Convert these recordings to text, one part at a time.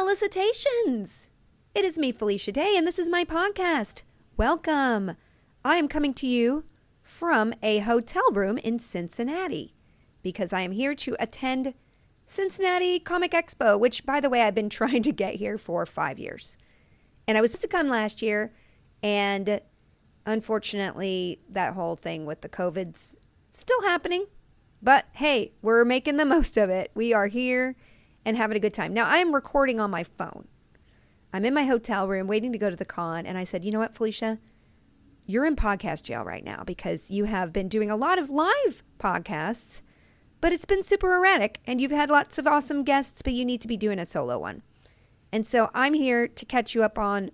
Felicitations! It is me, Felicia Day, and this is my podcast. Welcome. I am coming to you from a hotel room in Cincinnati because I am here to attend Cincinnati Comic Expo, which, by the way, I've been trying to get here for 5 years. And I was supposed to come last year, and unfortunately, that whole thing with the COVID's still happening. But hey, we're making the most of it. We are here and having a good time. Now, I am recording on my phone. I'm in my hotel room waiting to go to the con, and I said, you know what, Felicia? You're in podcast jail right now because you have been doing a lot of live podcasts, but it's been super erratic, and you've had lots of awesome guests, but you need to be doing a solo one. And so I'm here to catch you up on,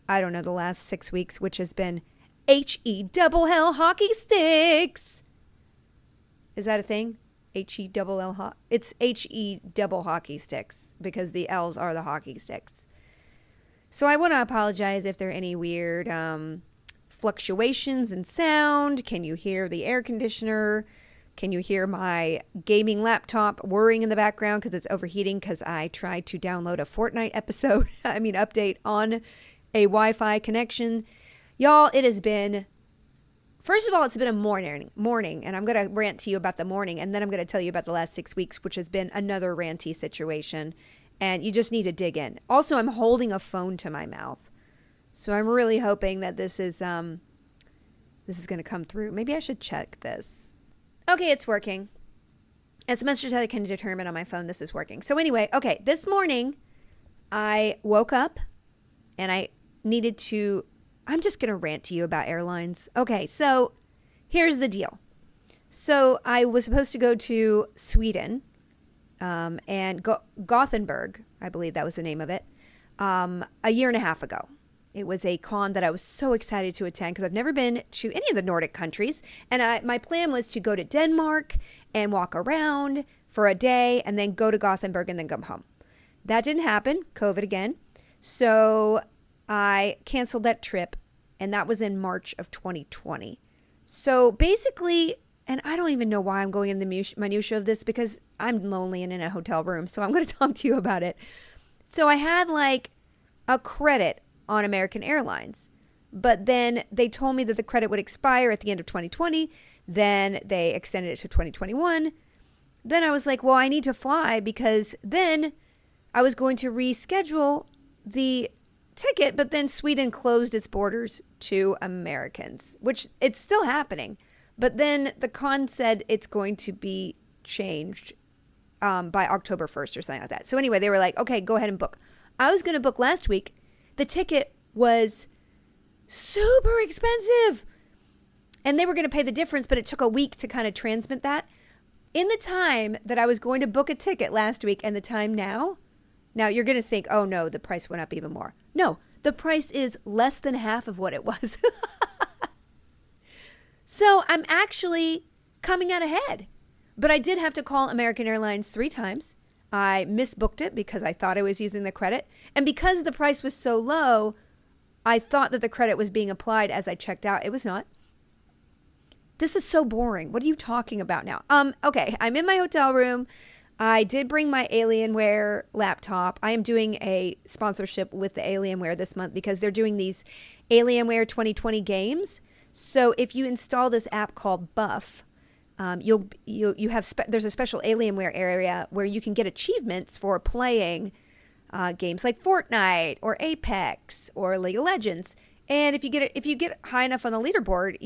I don't know, the last 6 weeks, which has been H-E double L hockey sticks. Is that a thing? H-E double L it's H-E double hockey sticks because the L's are the hockey sticks. So I want to apologize if there are any weird fluctuations in sound. Can you hear the air conditioner? Can you hear my gaming laptop whirring in the background because it's overheating because I tried to download a Fortnite update on a Wi-Fi connection. Y'all, it has been, first of all, it's been a morning, and I'm going to rant to you about the morning, and then I'm going to tell you about the last 6 weeks, which has been another ranty situation, and you just need to dig in. Also, I'm holding a phone to my mouth, so I'm really hoping that this is going to come through. Maybe I should check this. Okay, it's working. As much as I can determine on my phone, this is working. So anyway, okay, this morning, I woke up, and I needed to, I'm just going to rant to you about airlines. Okay, so here's the deal. So I was supposed to go to Sweden and Gothenburg, I believe that was the name of it, a year and a half ago. It was a con that I was so excited to attend because I've never been to any of the Nordic countries. And my plan was to go to Denmark and walk around for a day and then go to Gothenburg and then come home. That didn't happen, COVID again. So I canceled that trip, and that was in March of 2020. So basically, and I don't even know why I'm going in the minutia of this because I'm lonely and in a hotel room, so I'm going to talk to you about it. So I had like a credit on American Airlines, but then they told me that the credit would expire at the end of 2020. Then they extended it to 2021. Then I was like, well, I need to fly because then I was going to reschedule the ticket, but then Sweden closed its borders to Americans, which it's still happening. But then the con said it's going to be changed by October 1st or something like that. So anyway, they were like, okay, go ahead and book. I was going to book last week. The ticket was super expensive, and they were going to pay the difference, but it took a week to kind of transmit that. In the time that I was going to book a ticket last week and the time now you're going to think, oh no, the price went up even more. No, the price is less than half of what it was. So I'm actually coming out ahead. But I did have to call American Airlines 3 times. I misbooked it because I thought I was using the credit. And because the price was so low, I thought that the credit was being applied as I checked out. It was not. This is so boring. What are you talking about now? Okay, I'm in my hotel room. I did bring my Alienware laptop. I am doing a sponsorship with the Alienware this month because they're doing these Alienware 2020 games. So if you install this app called Buff, there's a special Alienware area where you can get achievements for playing games like Fortnite or Apex or League of Legends. And if you get high enough on the leaderboard,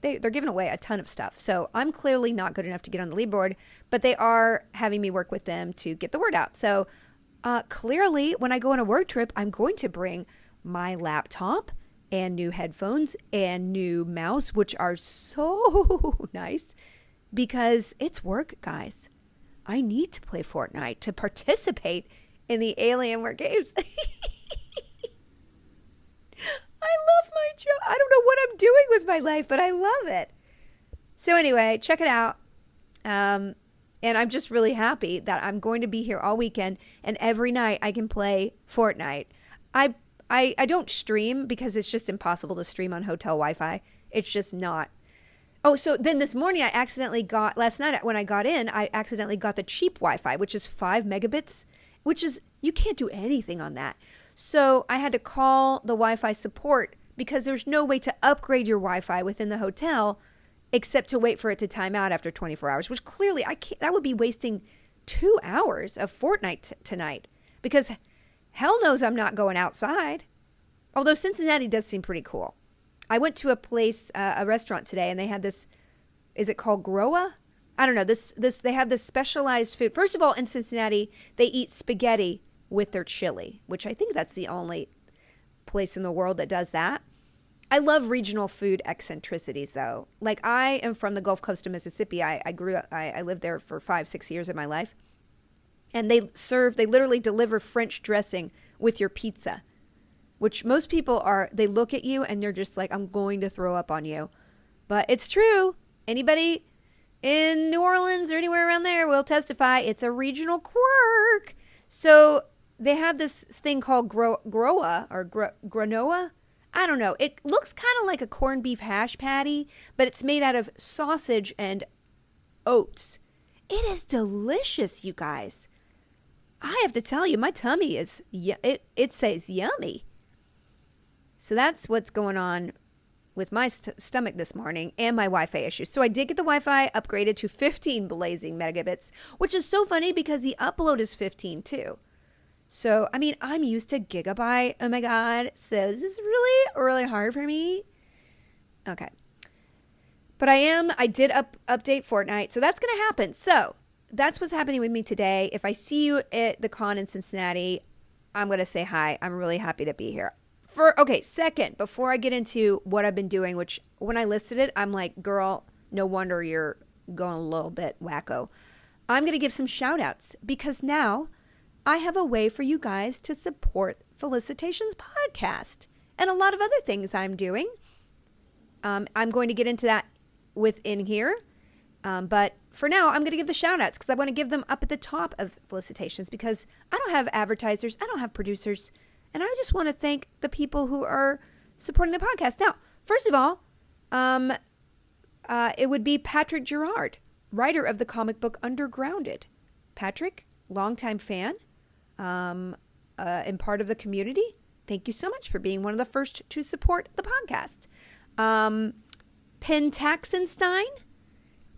they're giving away a ton of stuff. So I'm clearly not good enough to get on the leaderboard, but they are having me work with them to get the word out. So clearly, when I go on a work trip, I'm going to bring my laptop and new headphones and new mouse, which are so nice because it's work, guys. I need to play Fortnite to participate in the Alienware games. I love my job. I don't know what I'm doing with my life, but I love it. So anyway, check it out. And I'm just really happy that I'm going to be here all weekend, and every night I can play Fortnite. I don't stream because it's just impossible to stream on hotel Wi-Fi. It's just not. Oh, so then this morning last night when I got in, I accidentally got the cheap Wi-Fi, which is 5 megabits, which is You can't do anything on that. So I had to call the Wi-Fi support because there's no way to upgrade your Wi-Fi within the hotel except to wait for it to time out after 24 hours, which clearly I can't. That would be wasting 2 hours of Fortnite tonight because hell knows I'm not going outside. Although Cincinnati does seem pretty cool. I went to a restaurant today, and they had this, is it called Groa? I don't know. They have this specialized food. First of all, in Cincinnati, they eat spaghetti with their chili, which I think that's the only place in the world that does that. I love regional food eccentricities, though. Like, I am from the Gulf Coast of Mississippi. I lived there for 5-6 years of my life. And they literally deliver French dressing with your pizza, which most people they look at you and they're just like, I'm going to throw up on you. But it's true. Anybody in New Orleans or anywhere around there will testify it's a regional quirk. So they have this thing called Groa or Granoa. I don't know. It looks kind of like a corned beef hash patty, but it's made out of sausage and oats. It is delicious, you guys. I have to tell you, my tummy it says yummy. So that's what's going on with my stomach this morning and my Wi-Fi issues. So I did get the Wi-Fi upgraded to 15 blazing megabits, which is so funny because the upload is 15 too. So, I mean, I'm used to gigabyte. Oh my God. So this is really, really hard for me. Okay. But I did update Fortnite. So that's going to happen. So that's what's happening with me today. If I see you at the con in Cincinnati, I'm going to say hi. I'm really happy to be here. Second, before I get into what I've been doing, which when I listed it, I'm like, girl, no wonder you're going a little bit wacko. I'm going to give some shout outs because now I have a way for you guys to support Felicitations podcast and a lot of other things I'm doing. I'm going to get into that within here. But for now, I'm going to give the shout outs because I want to give them up at the top of Felicitations because I don't have advertisers. I don't have producers. And I just want to thank the people who are supporting the podcast. Now, first of all, it would be Patrick Gerard, writer of the comic book Undergrounded. Patrick, longtime fan, and part of the community. Thank you so much for being one of the first to support the podcast. Pentaxenstein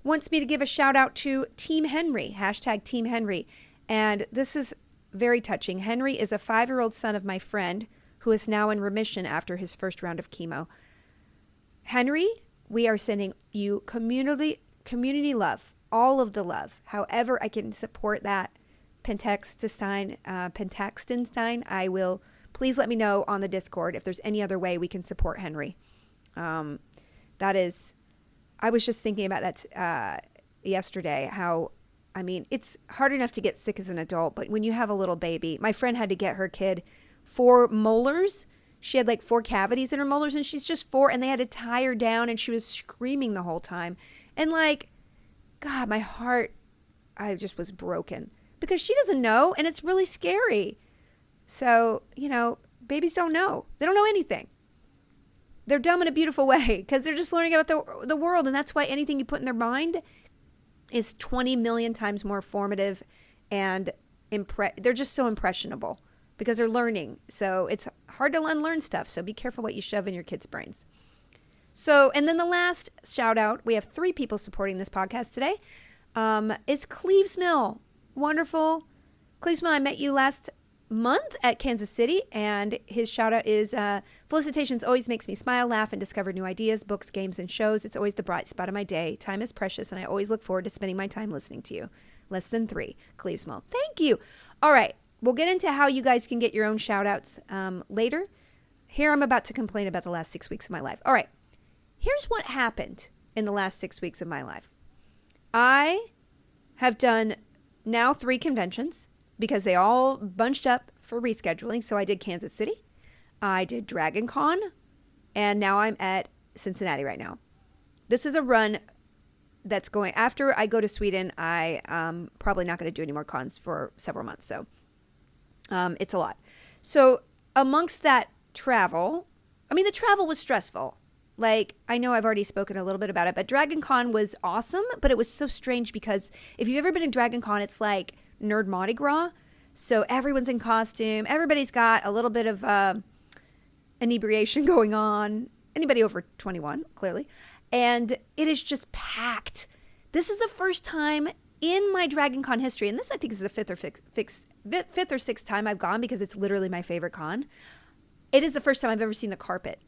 wants me to give a shout out to Team Henry, hashtag Team Henry. And this is very touching. Henry is a 5-year-old son of my friend who is now in remission after his first round of chemo. Henry, we are sending you community love, all of the love. However I can support that, Pentaxenstein, I will, please let me know on the Discord if there's any other way we can support Henry. I was just thinking about that yesterday, how, I mean, it's hard enough to get sick as an adult, but when you have a little baby, my friend had to get her kid 4 molars. She had like 4 cavities in her molars and she's just 4 and they had to tie her down and she was screaming the whole time. And like, God, my heart, I just was broken because she doesn't know and it's really scary. So, babies don't know. They don't know anything. They're dumb in a beautiful way because they're just learning about the world. And that's why anything you put in their mind is 20 million times more formative and they're just so impressionable because they're learning. So it's hard to unlearn stuff. So be careful what you shove in your kids' brains. So, and then the last shout out, we have 3 people supporting this podcast today, is Cleves Mill. Wonderful. Cleves Mill, I met you last month at Kansas City, and his shout out is Felicitations always makes me smile, laugh, and discover new ideas, books, games, and shows. It's always the bright spot of my day. Time is precious, and I always look forward to spending my time listening to you. Less than 3. Cleves Mill. Thank you. All right. We'll get into how you guys can get your own shout outs later. Here I'm about to complain about the last 6 weeks of my life. All right. Here's what happened in the last 6 weeks of my life. I have done now 3 conventions because they all bunched up for rescheduling. So I did Kansas City, I did Dragon Con, and now I'm at Cincinnati right now. This is a run that's going, after I go to Sweden, I probably not going to do any more cons for several months. So it's a lot. So amongst that travel, I mean, the travel was stressful. Like, I know I've already spoken a little bit about it, but Dragon Con was awesome, but it was so strange because if you've ever been in Dragon Con, it's like Nerd Mardi Gras. So everyone's in costume. Everybody's got a little bit of inebriation going on. Anybody over 21, clearly. And it is just packed. This is the first time in my Dragon Con history, and this I think is the fifth or sixth time I've gone because it's literally my favorite con. It is the first time I've ever seen the carpet.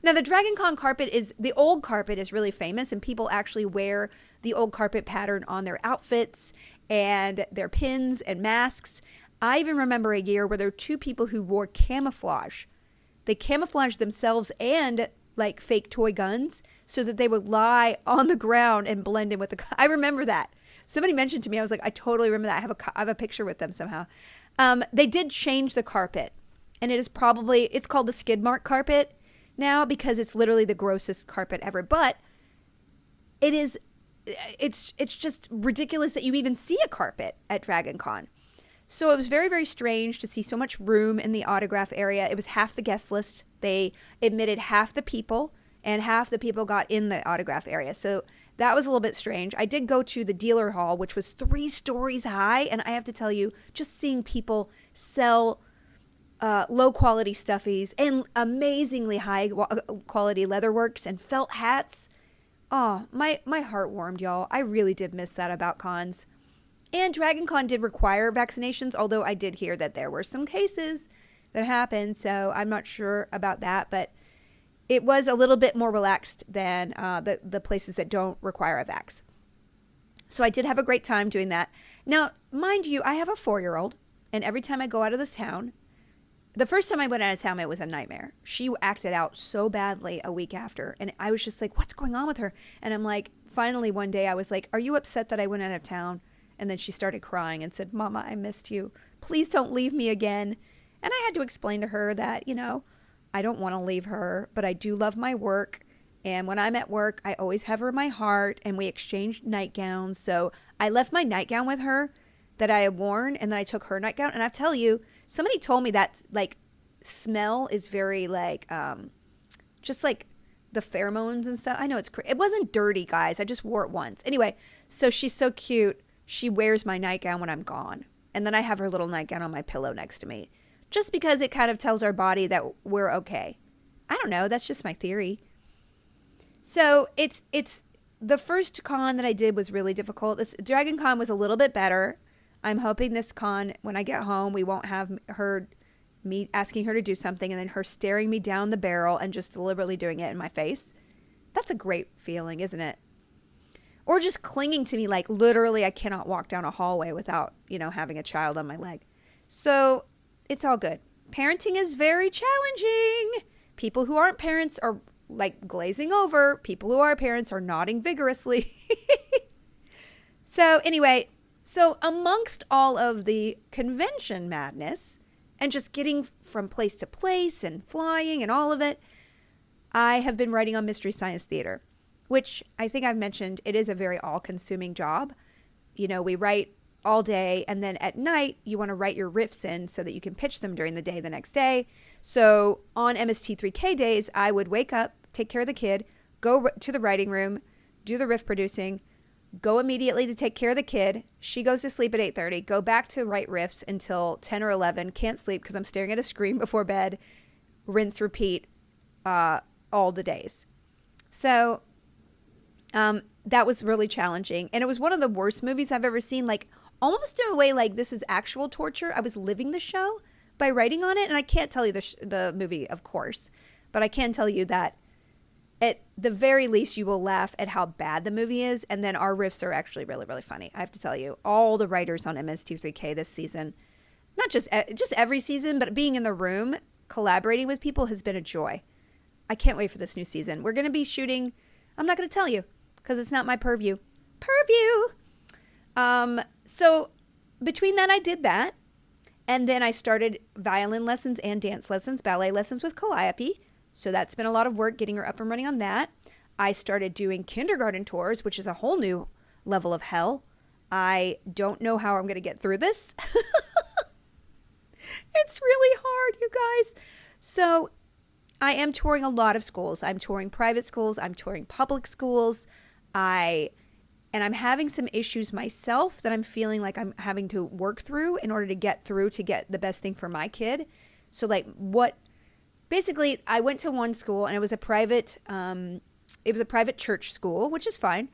Now, the Dragon Con carpet the old carpet is really famous, and people actually wear the old carpet pattern on their outfits and their pins and masks. I even remember a year where there were two people who wore camouflage. They camouflaged themselves and like fake toy guns so that they would lie on the ground and blend in with I remember that. Somebody mentioned to me, I was like, I totally remember that. I have a picture with them somehow. They did change the carpet, and it's called the skid mark carpet now because it's literally the grossest carpet ever. But it's just ridiculous that you even see a carpet at Dragon Con. So it was very, very strange to see so much room in the autograph area. It was half the guest list. They admitted half the people, and half the people got in the autograph area. So that was a little bit strange. I did go to the dealer hall, which was 3 stories high. And I have to tell you, just seeing people sell low quality stuffies and amazingly high quality leatherworks and felt hats. Oh, my heart warmed, y'all. I really did miss that about cons. And Dragon Con did require vaccinations, although I did hear that there were some cases that happened. So I'm not sure about that, but it was a little bit more relaxed than the places that don't require a vax. So I did have a great time doing that. Now, mind you, I have a 4-year-old, and every time I go out of this town, the first time I went out of town, it was a nightmare. She acted out so badly a week after, and I was just like, what's going on with her? And I'm like, finally one day I was like, are you upset that I went out of town? And then she started crying and said, Mama, I missed you. Please don't leave me again. And I had to explain to her that, I don't want to leave her, but I do love my work. And when I'm at work, I always have her in my heart, and we exchanged nightgowns. So I left my nightgown with her that I had worn, and then I took her nightgown. And I tell you, somebody told me that like smell is very like, just like the pheromones and stuff. I know it wasn't dirty, guys. I just wore it once. Anyway, so she's so cute. She wears my nightgown when I'm gone. And then I have her little nightgown on my pillow next to me. Just because it kind of tells our body that we're okay. I don't know. That's just my theory. So it's the first con that I did was really difficult. This Dragon Con was a little bit better. I'm hoping this con, when I get home, we won't have me asking her to do something and then her staring me down the barrel and just deliberately doing it in my face. That's a great feeling, isn't it? Or just clinging to me like literally I cannot walk down a hallway without, having a child on my leg. So it's all good. Parenting is very challenging. People who aren't parents are like glazing over. People who are parents are nodding vigorously. So anyway, amongst all of the convention madness and just getting from place to place and flying and all of it, I have been writing on Mystery Science Theater, which I think I've mentioned, it is a very all-consuming job. We write all day, and then at night, you want to write your riffs in so that you can pitch them during the day the next day. So on MST3K days, I would wake up, take care of the kid, go to the writing room, do the riff producing, go immediately to take care of the kid. She goes to sleep at 8:30, go back to write riffs until 10 or 11, can't sleep because I'm staring at a screen before bed, rinse, repeat all the days. So that was really challenging. And it was one of the worst movies I've ever seen, like almost in a way like this is actual torture. I was living the show by writing on it. And I can't tell you the movie, of course, but I can tell you that at the very least you will laugh at how bad the movie is. And then our riffs are actually really, really funny. I have to tell you, all the writers on MS23K this season, not just every season, but being in the room, collaborating with people has been a joy. I can't wait for this new season. We're going to be shooting, I'm not going to tell you because it's not my purview. So between that, I did that. And then I started violin lessons and dance lessons, ballet lessons with Calliope. So that's been a lot of work getting her up and running on that. I started doing kindergarten tours, which is a whole new level of hell. I don't know how I'm going to get through this. It's really hard, you guys. So I am touring a lot of schools. I'm touring private schools. I'm touring public schools. I And I'm having some issues myself that I'm feeling like I'm having to work through in order to get the best thing for my kid. So like basically I went to one school and it was a private church school, which is fine.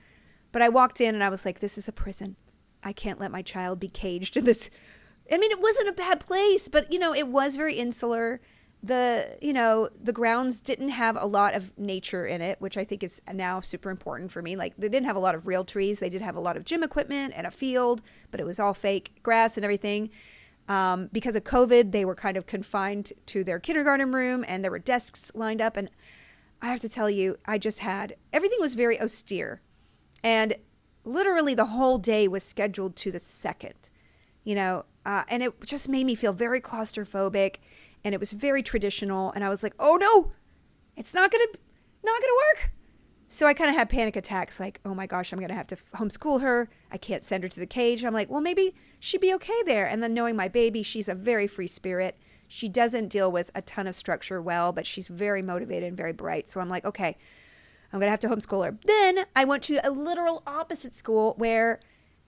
But I walked in and I was like, this is a prison. I can't let my child be caged in this. I mean, it wasn't a bad place, but it was very insular. The grounds didn't have a lot of nature in it, which I think is now super important for me. Like, they didn't have a lot of real trees. They did have a lot of gym equipment and a field, but it was all fake grass and everything. Because of COVID, they were kind of confined to their kindergarten room, and there were desks lined up. And I have to tell you, everything was very austere. And literally the whole day was scheduled to the second, and it just made me feel very claustrophobic. And it was very traditional. And I was like, oh no, it's not gonna work. So I kind of had panic attacks like, oh my gosh, I'm going to have to homeschool her. I can't send her to the cage. I'm like, well, maybe she'd be okay there. And then knowing my baby, she's a very free spirit. She doesn't deal with a ton of structure well, but she's very motivated and very bright. So I'm like, okay, I'm going to have to homeschool her. Then I went to a literal opposite school where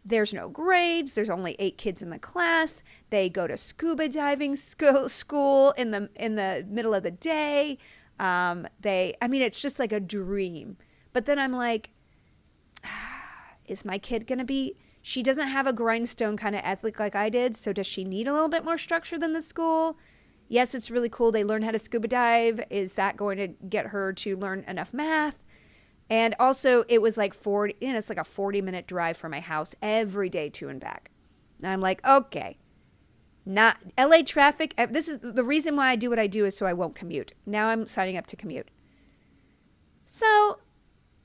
there's no grades. There's only 8 kids in the class. They go to scuba diving school in the middle of the day. It's just like a dream. But then I'm like, is my kid going to be, she doesn't have a grindstone kind of ethic like I did. So does she need a little bit more structure than the school? Yes, it's really cool. They learn how to scuba dive. Is that going to get her to learn enough math? And also it was like it's like a 40-minute drive from my house every day to and back. And I'm like, okay, not LA traffic. This is the reason why I do what I do, is so I won't commute. Now I'm signing up to commute. So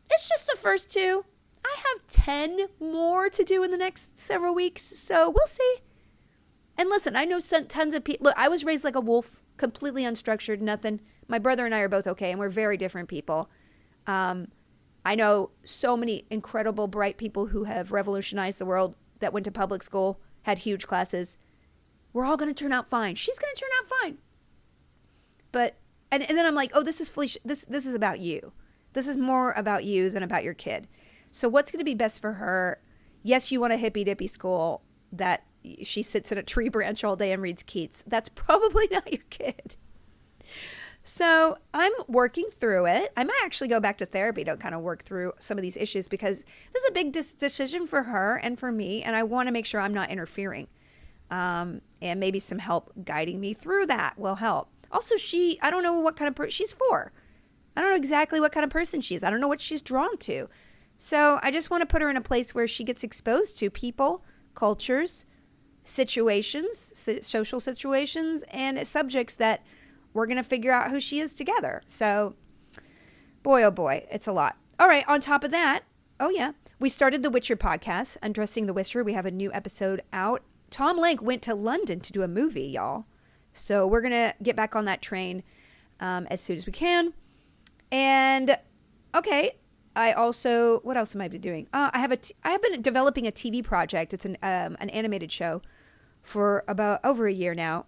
it's just the first 2. I have 10 more to do in the next several weeks. So we'll see. And listen, I know tons of people. Look, I was raised like a wolf, completely unstructured, nothing. My brother and I are both okay, and we're very different people. I know so many incredible, bright people who have revolutionized the world that went to public school, had huge classes. We're all going to turn out fine. She's going to turn out fine. But, and then I'm like, oh, this is Felicia. This is about you. This is more about you than about your kid. So what's going to be best for her? Yes, you want a hippy dippy school that she sits in a tree branch all day and reads Keats. That's probably not your kid. So I'm working through it. I might actually go back to therapy to kind of work through some of these issues, because this is a big decision for her and for me, and I want to make sure I'm not interfering. And maybe some help guiding me through that will help. Also, I don't know what kind of person, she's 4. I don't know exactly what kind of person she is. I don't know what she's drawn to. So I just want to put her in a place where she gets exposed to people, cultures, situations, social situations, and subjects that we're going to figure out who she is together. So, boy, oh boy, it's a lot. All right, on top of that, oh yeah, we started the Witcher podcast, Undressing the Witcher. We have a new episode out. Tom Lank went to London to do a movie, y'all. So we're going to get back on that train as soon as we can. And, okay, what else am I doing? I have been developing a TV project. It's an animated show for about over a year now.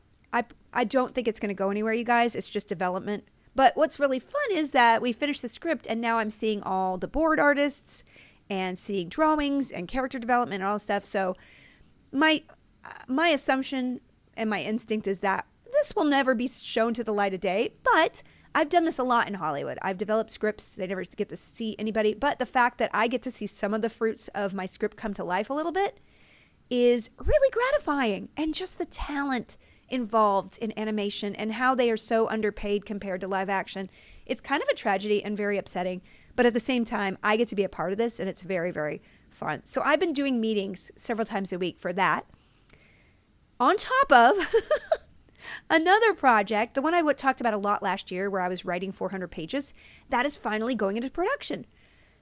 I don't think it's going to go anywhere, you guys. It's just development. But what's really fun is that we finished the script, and now I'm seeing all the board artists and seeing drawings and character development and all this stuff. So my assumption and my instinct is that this will never be shown to the light of day. But I've done this a lot in Hollywood. I've developed scripts. They never get to see anybody. But the fact that I get to see some of the fruits of my script come to life a little bit is really gratifying. And just the talent involved in animation and how they are so underpaid compared to live action. It's kind of a tragedy and very upsetting, but at the same time, I get to be a part of this, and it's very, very fun. So I've been doing meetings several times a week for that. On top of another project, the one I talked about a lot last year, where I was writing 400 pages, that is finally going into production.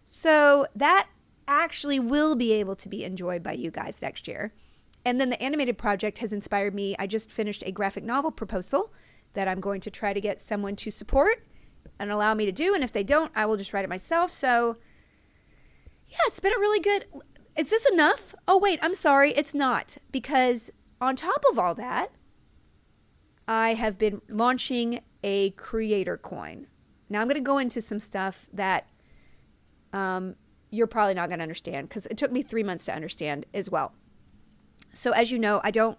So that actually will be able to be enjoyed by you guys next year. And then the animated project has inspired me. I just finished a graphic novel proposal that I'm going to try to get someone to support and allow me to do. And if they don't, I will just write it myself. So yeah, it's been a really good. Is this enough? Oh, wait, I'm sorry. It's not. Because on top of all that, I have been launching a creator coin. Now I'm going to go into some stuff that you're probably not going to understand, because it took me 3 months to understand as well. So as you know, I don't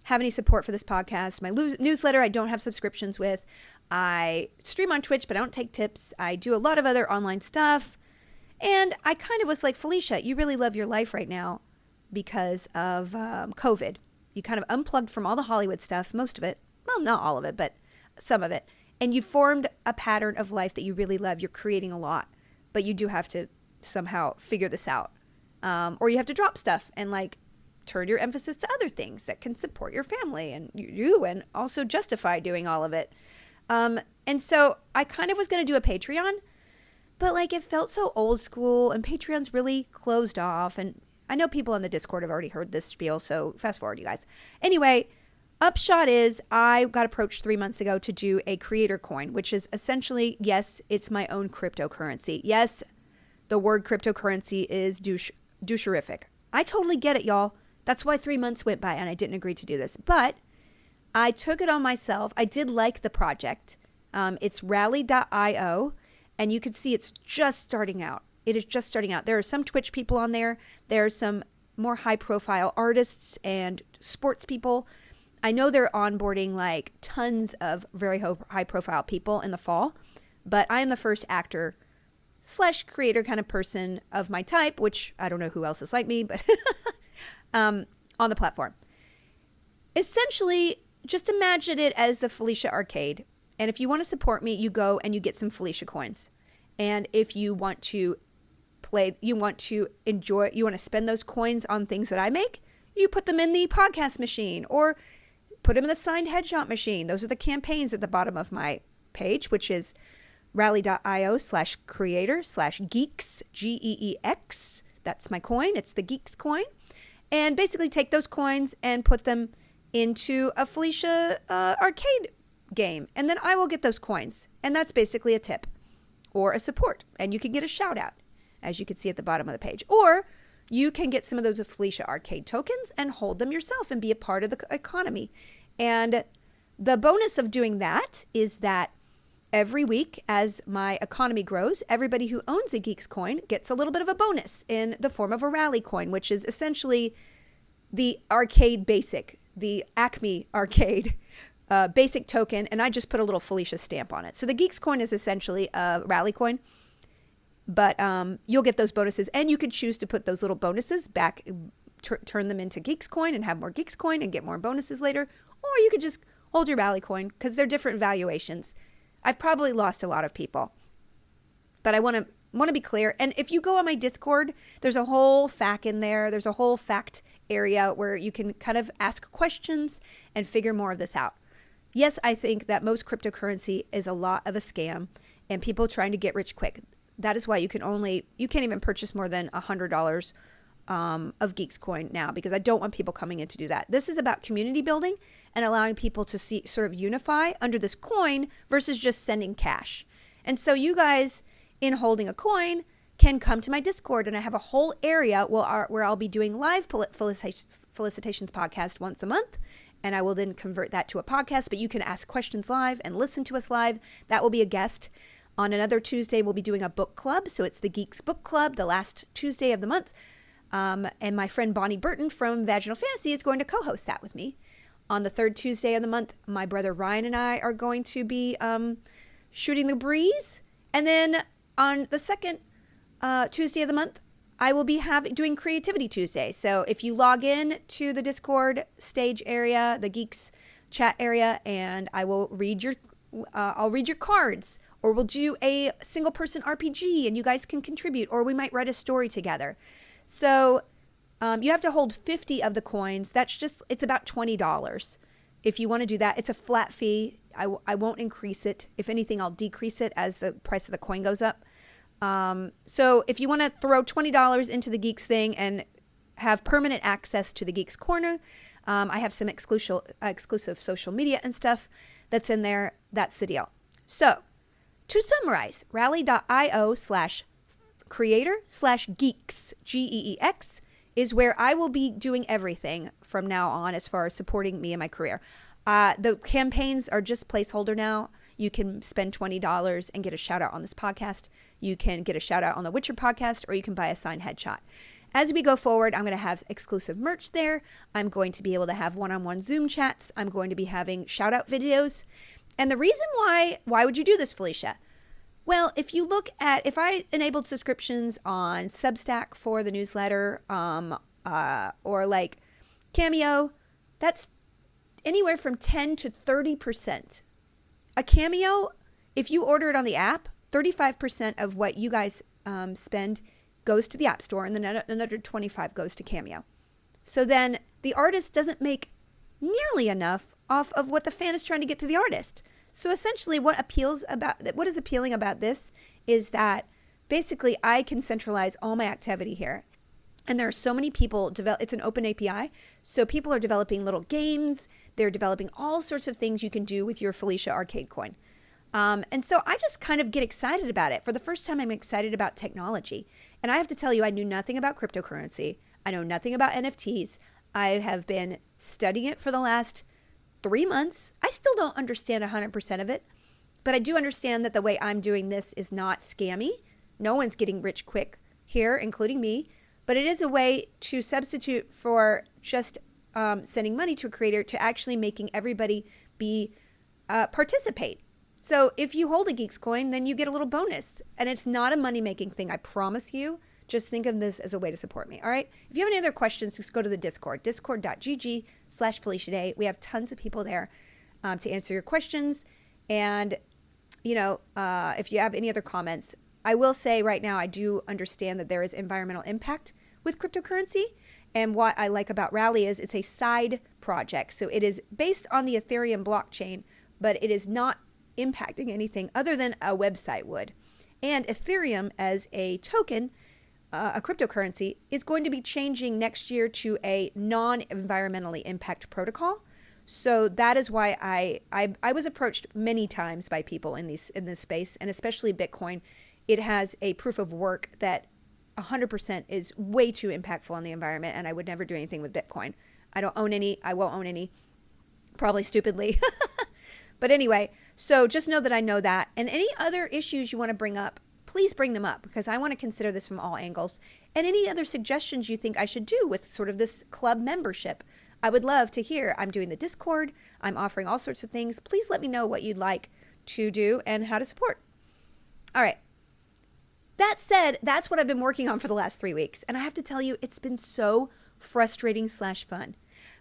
have any support for this podcast. My newsletter, I don't have subscriptions with. I stream on Twitch, but I don't take tips. I do a lot of other online stuff. And I kind of was like, Felicia, you really love your life right now because of COVID. You kind of unplugged from all the Hollywood stuff, most of it. Well, not all of it, but some of it. And you formed a pattern of life that you really love. You're creating a lot, but you do have to somehow figure this out. Or you have to drop stuff and like turn your emphasis to other things that can support your family and you and also justify doing all of it. And so I kind of was going to do a Patreon, but like it felt so old school and Patreon's really closed off. And I know people on the Discord have already heard this spiel, so fast forward, you guys. Anyway, upshot is I got approached 3 months ago to do a creator coin, which is essentially, yes, it's my own cryptocurrency. Yes, the word cryptocurrency is doucherific. I totally get it, y'all. That's why 3 months went by and I didn't agree to do this. But I took it on myself. I did like the project. It's rally.io, and you can see it's just starting out. It is just starting out. There are some Twitch people on there. There are some more high-profile artists and sports people. I know they're onboarding like tons of very high-profile people in the fall, but I am the first actor / creator kind of person of my type, which I don't know who else is like me, but on the platform. Essentially, just imagine it as the Felicia Arcade. And if you want to support me, you go and you get some Felicia coins. And if you want to play, you want to enjoy, you want to spend those coins on things that I make, you put them in the podcast machine or put them in the signed headshot machine. Those are the campaigns at the bottom of my page, which is rally.io/creator/geeks, Geeks. That's my coin. It's the Geeks coin. And basically take those coins and put them into a Felicia arcade game. And then I will get those coins. And that's basically a tip or a support. And you can get a shout out, as you can see at the bottom of the page. Or you can get some of those Felicia arcade tokens and hold them yourself and be a part of the economy. And the bonus of doing that is that every week as my economy grows, everybody who owns a Geeks coin gets a little bit of a bonus in the form of a rally coin, which is essentially the arcade basic, the Acme arcade basic token. And I just put a little Felicia stamp on it. So the Geeks coin is essentially a rally coin, but you'll get those bonuses and you can choose to put those little bonuses back, turn them into Geeks coin and have more Geeks coin and get more bonuses later. Or you could just hold your rally coin because they're different valuations. I've probably lost a lot of people, but I want to be clear. And if you go on my Discord, there's a whole FAQ in there. There's a whole fact area where you can kind of ask questions and figure more of this out. Yes, I think that most cryptocurrency is a lot of a scam and people trying to get rich quick. That is why you can't even purchase more than $100 of Geeks coin now, because I don't want people coming in to do that. This is about community building and allowing people to sort of unify under this coin versus just sending cash. And so you guys, in holding a coin, can come to my Discord, and I have a whole area where I'll be doing live felicitations podcast once a month, and I will then convert that to a podcast, but you can ask questions live and listen to us live. That will be a guest. On another Tuesday, we'll be doing a book club, so it's the Geeks Book Club, the last Tuesday of the month. And my friend Bonnie Burton from Vaginal Fantasy is going to co-host that with me. On the third Tuesday of the month, my brother Ryan and I are going to be shooting the breeze. And then on the second Tuesday of the month, I will be doing Creativity Tuesday. So if you log in to the Discord stage area, the Geeks chat area, and I will I'll read your cards, or we'll do a single person RPG and you guys can contribute, or we might write a story together. So you have to hold 50 of the coins. It's about $20. If you want to do that, it's a flat fee. I won't increase it. If anything, I'll decrease it as the price of the coin goes up. So if you want to throw $20 into the Geeks thing and have permanent access to the Geeks Corner, I have some exclusive social media and stuff that's in there. That's the deal. So to summarize, rally.io/creator/geeks, Geeks, is where I will be doing everything from now on as far as supporting me in my career. The campaigns are just placeholder now. You can spend $20 and get a shout out on this podcast. You can get a shout out on the Witcher podcast, or you can buy a signed headshot. As we go forward, I'm going to have exclusive merch there. I'm going to be able to have one-on-one Zoom chats. I'm going to be having shout out videos. And the reason why would you do this, Felicia? Well, if I enabled subscriptions on Substack for the newsletter, or like Cameo, that's anywhere from 10 to 30%. A Cameo, if you order it on the app, 35% of what you guys spend goes to the App Store, and then another 25 goes to Cameo. So then the artist doesn't make nearly enough off of what the fan is trying to get to the artist. So essentially what is appealing about this is that basically I can centralize all my activity here. And there are so many people it's an open API. So people are developing little games. They're developing all sorts of things you can do with your Felicia arcade coin. And so I just kind of get excited about it. For the first time, I'm excited about technology. And I have to tell you, I knew nothing about cryptocurrency. I know nothing about NFTs. I have been studying it for the last 3 months. I still don't understand 100% of it, but I do understand that the way I'm doing this is not scammy. No one's getting rich quick here, including me, but it is a way to substitute for just sending money to a creator to actually making everybody participate. So if you hold a Geeks coin, then you get a little bonus, and it's not a money-making thing. I promise you. Just think of this as a way to support me. All right. If you have any other questions, just go to the Discord, discord.gg/Felicia Day. We have tons of people there to answer your questions. And, if you have any other comments, I will say right now, I do understand that there is environmental impact with cryptocurrency. And what I like about Rally is it's a side project. So it is based on the Ethereum blockchain, but it is not impacting anything other than a website would. And Ethereum as a token, a cryptocurrency, is going to be changing next year to a non-environmentally impact protocol. So that is why I was approached many times by people in this space, and especially Bitcoin. It has a proof of work that 100% is way too impactful on the environment, and I would never do anything with Bitcoin. I don't own any. I won't own any, probably stupidly. But anyway, so just know that I know that. And any other issues you want to bring up, please bring them up, because I want to consider this from all angles. And any other suggestions you think I should do with sort of this club membership, I would love to hear. I'm doing the Discord. I'm offering all sorts of things. Please let me know what you'd like to do and how to support. All right. That said, that's what I've been working on for the last 3 weeks. And I have to tell you, it's been so frustrating/fun.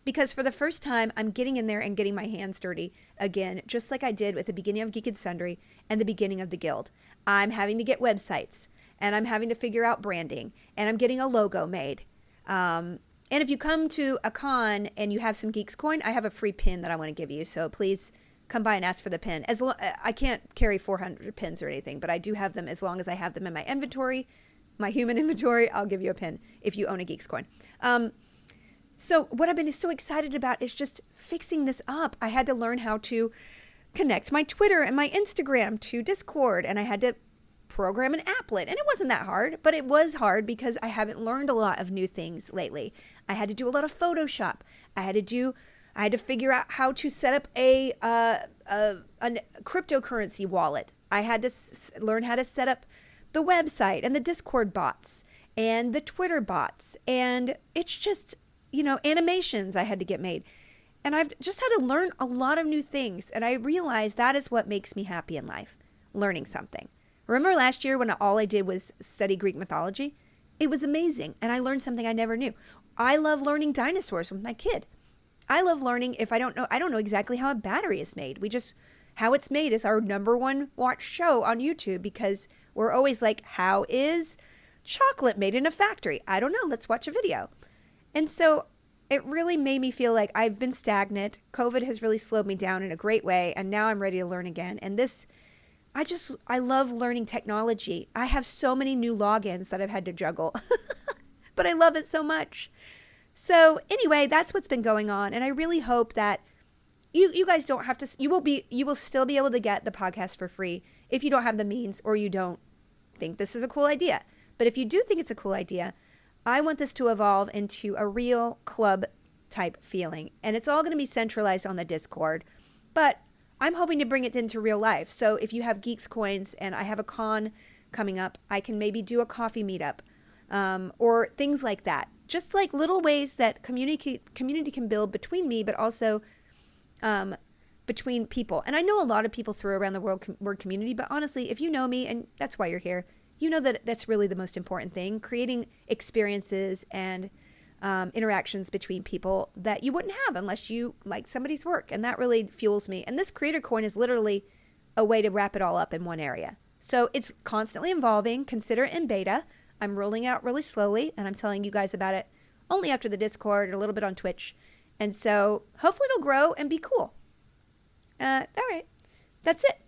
Because for the first time, I'm getting in there and getting my hands dirty again, just like I did at the beginning of Geek and Sundry and the beginning of the Guild. I'm having to get websites, and I'm having to figure out branding, and I'm getting a logo made. And if you come to a con and you have some Geeks coin, I have a free pin that I want to give you. So please come by and ask for the pin. I can't carry 400 pins or anything, but I do have them. As long as I have them in my inventory, my human inventory, I'll give you a pin if you own a Geeks coin. So what I've been so excited about is just fixing this up. I had to learn how to connect my Twitter and my Instagram to Discord, and I had to program an applet. And it wasn't that hard, but it was hard because I haven't learned a lot of new things lately. I had to do a lot of Photoshop. I had to figure out how to set up a cryptocurrency wallet. I had to learn how to set up the website and the Discord bots and the Twitter bots. And it's just, animations I had to get made. And I've just had to learn a lot of new things. And I realized that is what makes me happy in life, learning something. Remember last year when all I did was study Greek mythology? It was amazing. And I learned something I never knew. I love learning dinosaurs with my kid. I love learning I don't know exactly how a battery is made. How it's made is our number one watch show on YouTube, because we're always like, how is chocolate made in a factory? I don't know. Let's watch a video. And so it really made me feel like I've been stagnant. COVID has really slowed me down in a great way. And now I'm ready to learn again. And I love learning technology. I have so many new logins that I've had to juggle, but I love it so much. So anyway, that's what's been going on. And I really hope that you guys don't have to, you will still be able to get the podcast for free if you don't have the means or you don't think this is a cool idea. But if you do think it's a cool idea, I want this to evolve into a real club type feeling. And it's all going to be centralized on the Discord. But I'm hoping to bring it into real life. So if you have Geeks Coins and I have a con coming up, I can maybe do a coffee meetup or things like that. Just like little ways that community can build between me, but also between people. And I know a lot of people throw around the word community, but honestly, if you know me, and that's why you're here, you know that that's really the most important thing, creating experiences and interactions between people that you wouldn't have unless you like somebody's work. And that really fuels me. And this creator coin is literally a way to wrap it all up in one area. So it's constantly evolving. Consider it in beta. I'm rolling out really slowly, and I'm telling you guys about it only after the Discord and a little bit on Twitch. And so hopefully it'll grow and be cool. All right. That's it.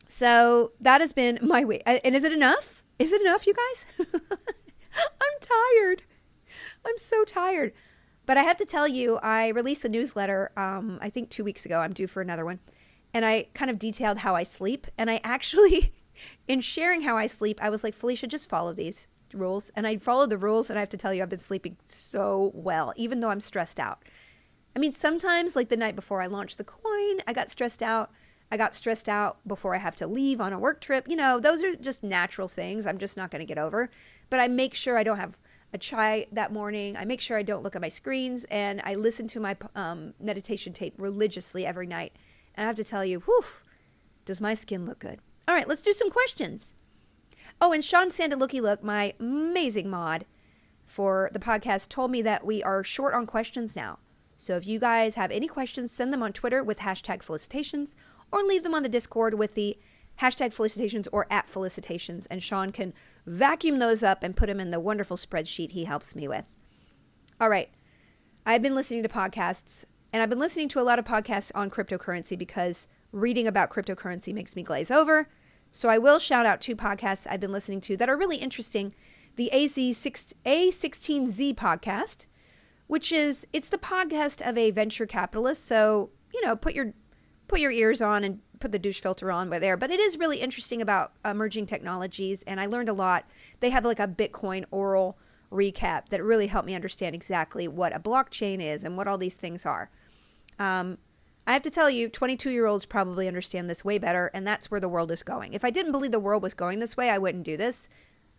So that has been my week. And is it enough? Is it enough, you guys? I'm tired. I'm so tired. But I have to tell you, I released a newsletter, I think 2 weeks ago. I'm due for another one. And I kind of detailed how I sleep. And I actually, in sharing how I sleep, I was like, Felicia, just follow these rules. And I followed the rules. And I have to tell you, I've been sleeping so well, even though I'm stressed out. I mean, sometimes like the night before I launched the coin, I got stressed out. I got stressed out before I have to leave on a work trip. You know, those are just natural things I'm just not going to get over. But I make sure I don't have a chai that morning. I make sure I don't look at my screens. And I listen to my meditation tape religiously every night. And I have to tell you, whew, does my skin look good? All right, let's do some questions. Oh, and Sean Sandalooky my amazing mod for the podcast, told me that we are short on questions now. So if you guys have any questions, send them on Twitter with #felicitations or leave them on the Discord with the #felicitations or @felicitations. And Sean can vacuum those up and put them in the wonderful spreadsheet he helps me with. All right. I've been listening to podcasts, and I've been listening to a lot of podcasts on cryptocurrency because reading about cryptocurrency makes me glaze over. So I will shout out 2 podcasts I've been listening to that are really interesting. The A16Z podcast, which is, it's the podcast of a venture capitalist. So, you know, put your ears on and put the douche filter on there. But it is really interesting about emerging technologies, and I learned a lot. They have like a Bitcoin oral recap that really helped me understand exactly what a blockchain is and what all these things are. I have to tell you, 22-year-olds probably understand this way better, and that's where the world is going. If I didn't believe the world was going this way, I wouldn't do this.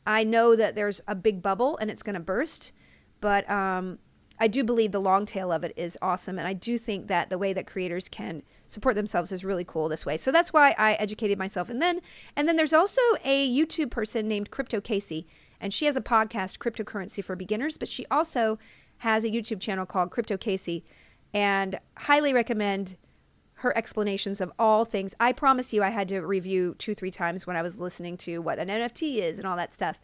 I know that there's a big bubble and it's going to burst, but I do believe the long tail of it is awesome, and I do think that the way that creators can support themselves is really cool this way. So that's why I educated myself. And then there's also a YouTube person named Crypto Casey, and she has a podcast, Cryptocurrency for Beginners, but she also has a YouTube channel called Crypto Casey, and highly recommend her explanations of all things. I promise you I had to review 2-3 times when I was listening to what an NFT is and all that stuff.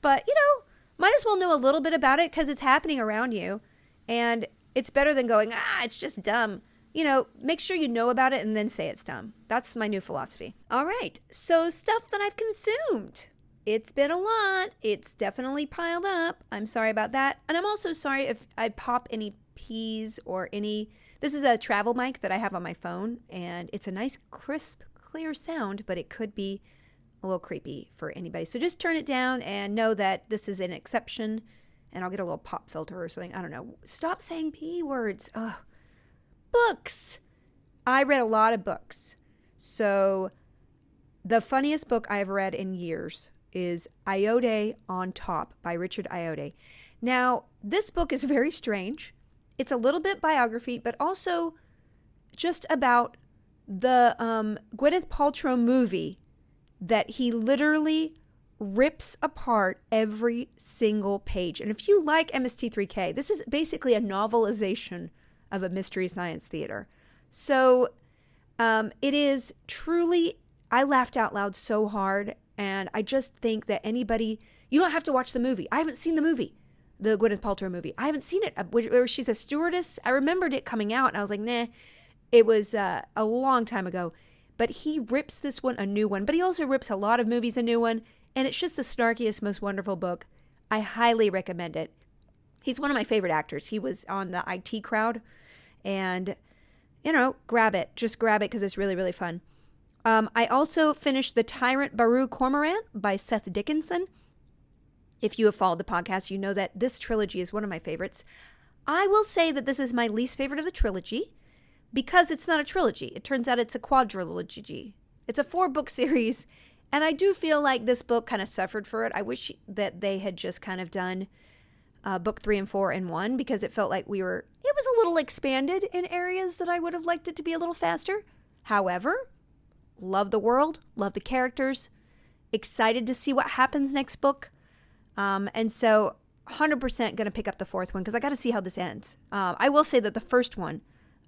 But, you know, might as well know a little bit about it because it's happening around you. And it's better than going, it's just dumb. You know, make sure you know about it and then say it's dumb. That's my new philosophy. All right. So stuff that I've consumed. It's been a lot. It's definitely piled up. I'm sorry about that. And I'm also sorry if I pop any peas or any... This is a travel mic that I have on my phone, and it's a nice, crisp, clear sound, but it could be a little creepy for anybody. So just turn it down and know that this is an exception, and I'll get a little pop filter or something. I don't know. Stop saying P words. Ugh. Books. I read a lot of books. So the funniest book I've read in years is Ayoade on Top by Richard Ayoade. Now, this book is very strange. It's a little bit biography, but also just about the Gwyneth Paltrow movie that he literally rips apart every single page. And if you like MST3K, this is basically a novelization of a Mystery Science Theater. So it is truly, I laughed out loud so hard, and I just think that anybody, you don't have to watch the movie. I haven't seen the movie. The Gwyneth Paltrow movie. I haven't seen it, where she's a stewardess. I remembered it coming out, and I was like, nah. It was a long time ago. But he rips this one a new one. But he also rips a lot of movies a new one. And it's just the snarkiest, most wonderful book. I highly recommend it. He's one of my favorite actors. He was on the IT Crowd. And, you know, grab it. Just grab it because it's really, really fun. I also finished The Tyrant Baru Cormorant by Seth Dickinson. If you have followed the podcast, you know that this trilogy is one of my favorites. I will say that this is my least favorite of the trilogy, because it's not a trilogy. It turns out it's a quadrilogy. It's a 4-book series, and I do feel like this book kind of suffered for it. I wish that they had just kind of done book 3 and 4 in one, because it felt like it was a little expanded in areas that I would have liked it to be a little faster. However, love the world, love the characters, excited to see what happens next book. And so 100% going to pick up the 4th one because I got to see how this ends. I will say that the first one,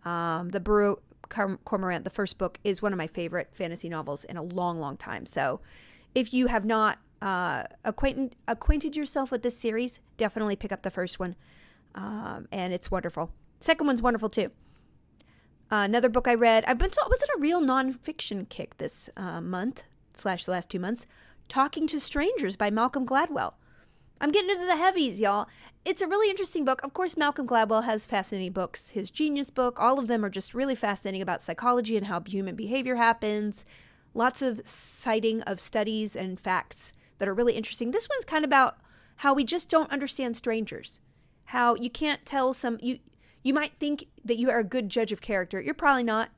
the Brew Cormorant, the first book, is one of my favorite fantasy novels in a long, long time. So if you have not acquainted yourself with this series, definitely pick up the first one. And it's wonderful. Second one's wonderful too. Another book I read, was it a real nonfiction kick this month / the last 2 months? Talking to Strangers by Malcolm Gladwell. I'm getting into the heavies, y'all. It's a really interesting book. Of course, Malcolm Gladwell has fascinating books. His Genius book, all of them are just really fascinating about psychology and how human behavior happens. Lots of citing of studies and facts that are really interesting. This one's kind of about how we just don't understand strangers. How you can't tell you might think that you are a good judge of character. You're probably not.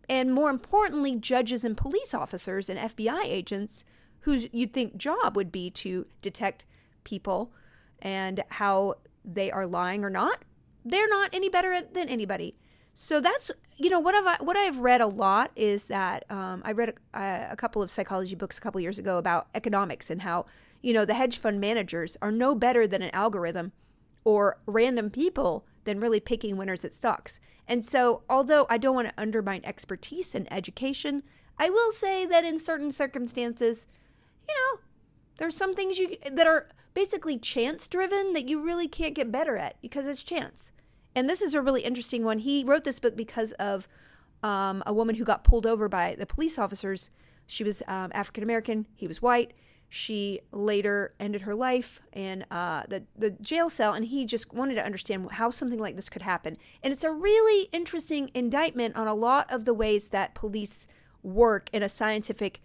And more importantly, judges and police officers and FBI agents whose you'd think job would be to detect people and how they are lying or not. They're not any better than anybody. So that's, what I've read a lot is that I read a couple of psychology books a couple years ago about economics and how, the hedge fund managers are no better than an algorithm or random people than really picking winners at stocks. And so, although I don't want to undermine expertise and education, I will say that in certain circumstances, there's some things that are basically chance driven that you really can't get better at because it's chance. And this is a really interesting one. He wrote this book because of a woman who got pulled over by the police officers. She was African American. He was white. She later ended her life in the jail cell, and he just wanted to understand how something like this could happen. And it's a really interesting indictment on a lot of the ways that police work in a scientific,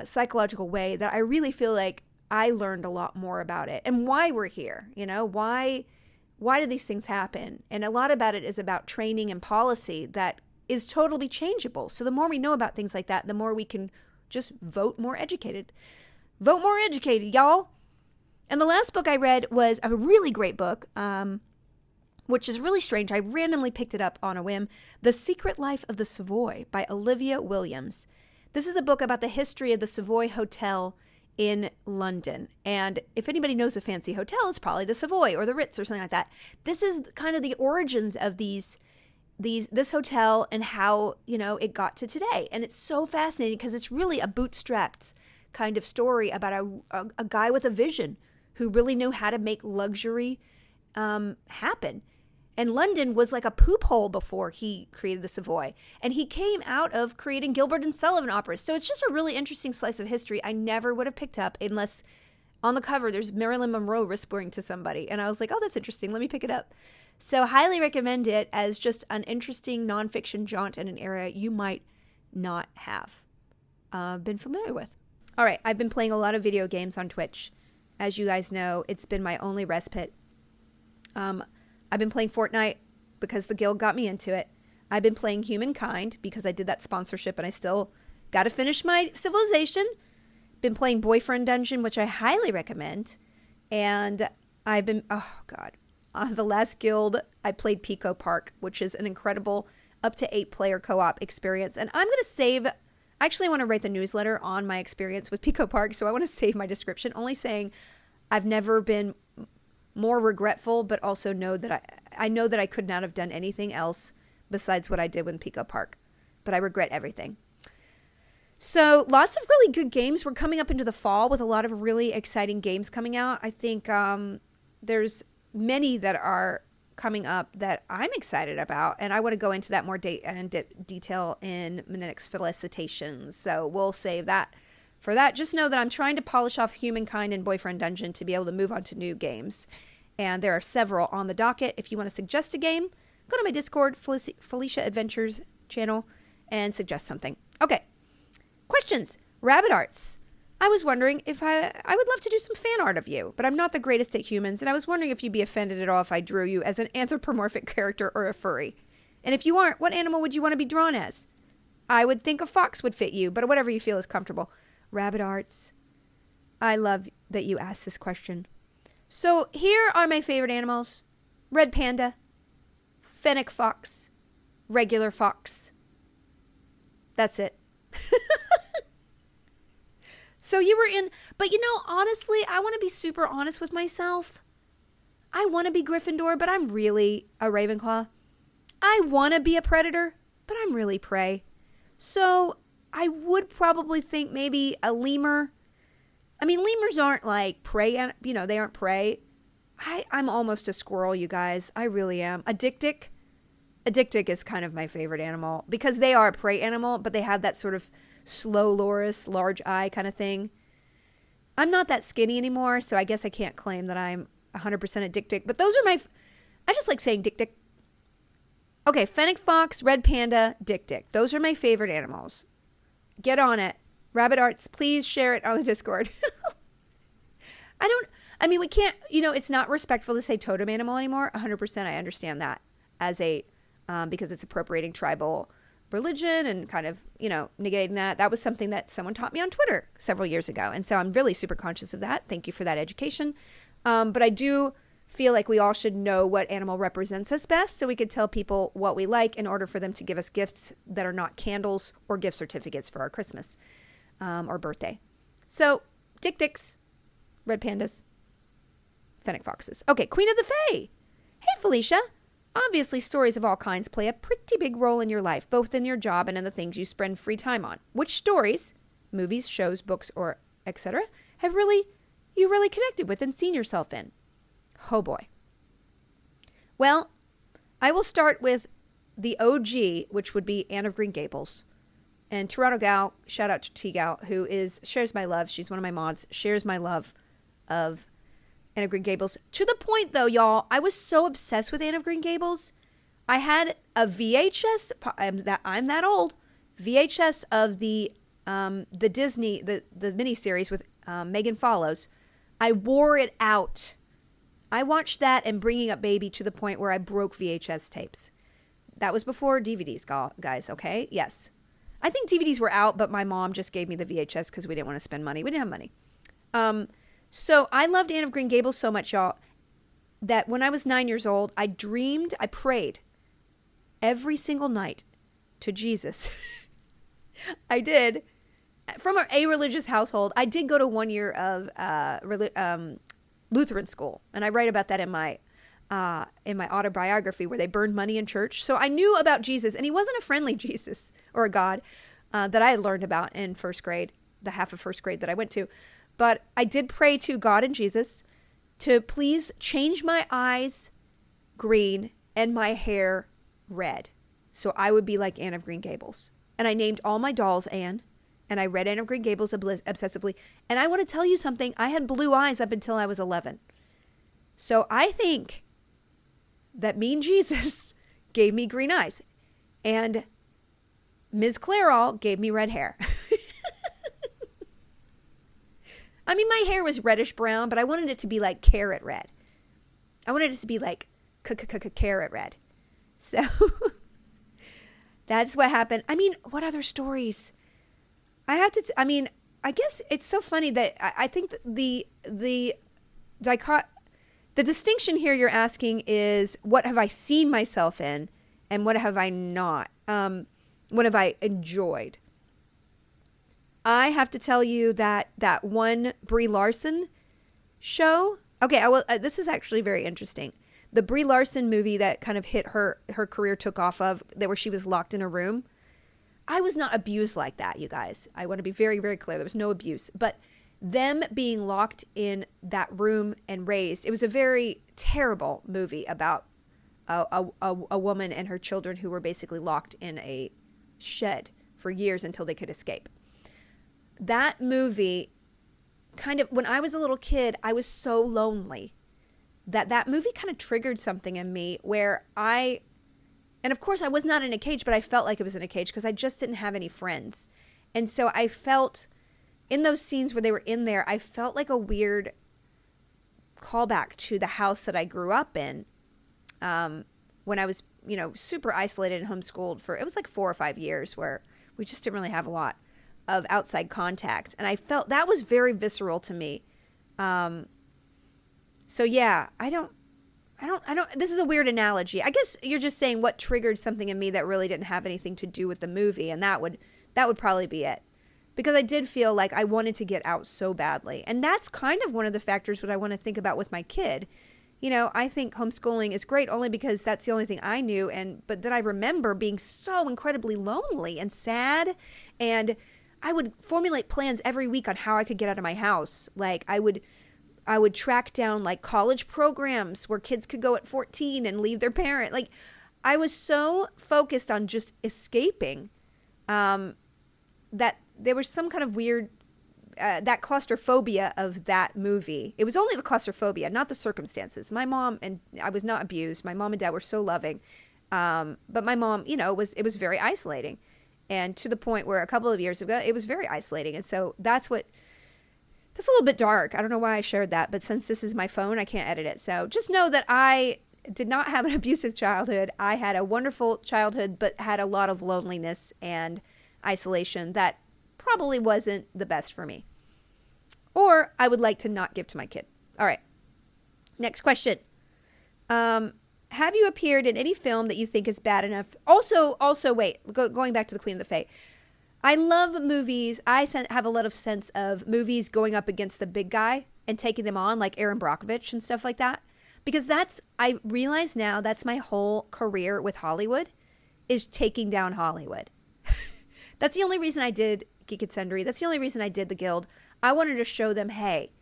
psychological way that I really feel like I learned a lot more about it and why we're here. Why do these things happen? And a lot about it is about training and policy that is totally changeable. So the more we know about things like that, the more we can just vote more educated. Vote more educated, y'all. And the last book I read was a really great book, which is really strange. I randomly picked it up on a whim. The Secret Life of the Savoy by Olivia Williams. This is a book about the history of the Savoy Hotel in London. And if anybody knows a fancy hotel, it's probably the Savoy or the Ritz or something like that. This is kind of the origins of this hotel and how, it got to today. And it's so fascinating because it's really a bootstrapped kind of story about a guy with a vision who really knew how to make luxury happen. And London was like a poop hole before he created the Savoy. And he came out of creating Gilbert and Sullivan operas. So it's just a really interesting slice of history I never would have picked up unless on the cover there's Marilyn Monroe whispering to somebody. And I was like, oh, that's interesting. Let me pick it up. So highly recommend it as just an interesting nonfiction jaunt in an area you might not have been familiar with. All right, I've been playing a lot of video games on Twitch. As you guys know, it's been my only respite. I've been playing Fortnite because the guild got me into it. I've been playing Humankind because I did that sponsorship and I still got to finish my civilization. Been playing Boyfriend Dungeon, which I highly recommend. And I've been, on the last guild, I played Pico Park, which is an incredible up to 8-player co-op experience. And I'm going to save, actually I want to write the newsletter on my experience with Pico Park, so I want to save my description, only saying I've never been more regretful, but also know that I know that I could not have done anything else besides what I did with Pico Park, but I regret everything. So lots of really good games. We're coming up into the fall with a lot of really exciting games coming out. I think there's many that are coming up that I'm excited about, and I want to go into that more detail in the next felicitations. So we'll save that for that. Just know that I'm trying to polish off Humankind and Boyfriend Dungeon to be able to move on to new games. And there are several on the docket. If you want to suggest a game, go to my Discord, Felicia Adventures channel, and suggest something. Okay. Questions. Rabbit arts. I was wondering if I would love to do some fan art of you, but I'm not the greatest at humans, and I was wondering if you'd be offended at all if I drew you as an anthropomorphic character or a furry. And if you aren't, what animal would you want to be drawn as? I would think a fox would fit you, but whatever you feel is comfortable. Rabbit arts. I love that you asked this question. So here are my favorite animals. Red panda, fennec fox, regular fox. That's it. So you were in, but honestly, I want to be super honest with myself. I want to be Gryffindor, but I'm really a Ravenclaw. I want to be a predator, but I'm really prey. So I would probably think maybe a lemur. I mean, lemurs aren't like prey, they aren't prey. I'm almost a squirrel, you guys. I really am. A dik-dik. A dik-dik is kind of my favorite animal because they are a prey animal, but they have that sort of slow loris, large eye kind of thing. I'm not that skinny anymore, so I guess I can't claim that I'm 100% a dik-dik, but those are I just like saying dik-dik. Okay, fennec fox, red panda, dik-dik. Those are my favorite animals. Get on it. Rabbit arts, please share it on the Discord. We can't, it's not respectful to say totem animal anymore. 100% I understand that as because it's appropriating tribal religion and kind of, negating that. That was something that someone taught me on Twitter several years ago. And so I'm really super conscious of that. Thank you for that education. But I do feel like we all should know what animal represents us best so we could tell people what we like in order for them to give us gifts that are not candles or gift certificates for our Christmas or birthday. So dik-diks, red pandas, fennec foxes. Okay, Queen of the Fae. Hey, Felicia. Obviously, stories of all kinds play a pretty big role in your life, both in your job and in the things you spend free time on. Which stories, movies, shows, books, or etc., you really connected with and seen yourself in? Oh boy. Well, I will start with the OG, which would be Anne of Green Gables. And Toronto Gal, shout out to T-Gal, who shares my love. She's one of my mods, shares my love of Anne of Green Gables. To the point, though, y'all, I was so obsessed with Anne of Green Gables. I had a VHS, I'm that old, VHS of the Disney, the miniseries with Megan Follows. I wore it out. I watched that and Bringing Up Baby to the point where I broke VHS tapes. That was before DVDs, guys, okay? Yes. I think DVDs were out, but my mom just gave me the VHS because we didn't want to spend money. We didn't have money. So I loved Anne of Green Gables so much, y'all, that when I was 9 years old, I prayed every single night to Jesus. I did. From a religious household, I did go to 1 year of Lutheran school, and I write about that in my autobiography where they burned money in church. So I knew about Jesus, and he wasn't a friendly Jesus or a God that I had learned about in first grade, the half of first grade that I went to. But I did pray to God and Jesus to please change my eyes green and my hair red so I would be like Anne of Green Gables. And I named all my dolls Anne, and I read Anne of Green Gables obsessively. And I want to tell you something. I had blue eyes up until I was 11. So I think that mean Jesus gave me green eyes. And Ms. Clairol gave me red hair. I mean, my hair was reddish brown, but I wanted it to be like carrot red. I wanted it to be like carrot red. So that's what happened. I mean, what other stories? I guess it's so funny that I think the distinction here you're asking is what have I seen myself in and what have I not? What have I enjoyed? I have to tell you that one Brie Larson show. Okay, this is actually very interesting. The Brie Larson movie that kind of hit her career took off of, where she was locked in a room. I was not abused like that, you guys. I want to be very, very clear. There was no abuse. But them being locked in that room and raised, it was a very terrible movie about a woman and her children who were basically locked in a shed for years until they could escape. That movie, kind of, when I was a little kid, I was so lonely that movie kind of triggered something in me where and of course I was not in a cage, but I felt like it was in a cage because I just didn't have any friends. And so I felt in those scenes where they were in there, I felt like a weird callback to the house that I grew up in when I was super isolated and homeschooled it was like 4 or 5 years where we just didn't really have a lot of outside contact. And I felt that was very visceral to me. So yeah, I don't, this is a weird analogy. I guess you're just saying what triggered something in me that really didn't have anything to do with the movie. And that would probably be it. Because I did feel like I wanted to get out so badly. And that's kind of one of the factors what I want to think about with my kid. I think homeschooling is great only because that's the only thing I knew. But then I remember being so incredibly lonely and sad. And I would formulate plans every week on how I could get out of my house. Like I would track down like college programs where kids could go at 14 and leave their parent. Like I was so focused on just escaping that there was some kind of weird, that claustrophobia of that movie. It was only the claustrophobia, not the circumstances. My mom and I was not abused. My mom and dad were so loving. But my mom, it was very isolating. And to the point where a couple of years ago, it was very isolating. And so that's a little bit dark. I don't know why I shared that, but since this is my phone, I can't edit it. So just know that I did not have an abusive childhood. I had a wonderful childhood, but had a lot of loneliness and isolation that probably wasn't the best for me. Or I would like to not give to my kid. All right. Next question. Have you appeared in any film that you think is bad enough? Also, wait, going back to the Queen of the Fae. I love movies. I have a lot of sense of movies going up against the big guy and taking them on, like Aaron Brockovich and stuff like that. Because I realize now that's my whole career with Hollywood, is taking down Hollywood. That's the only reason I did Geek and Sundry. That's the only reason I did the Guild. I wanted to show them, hey,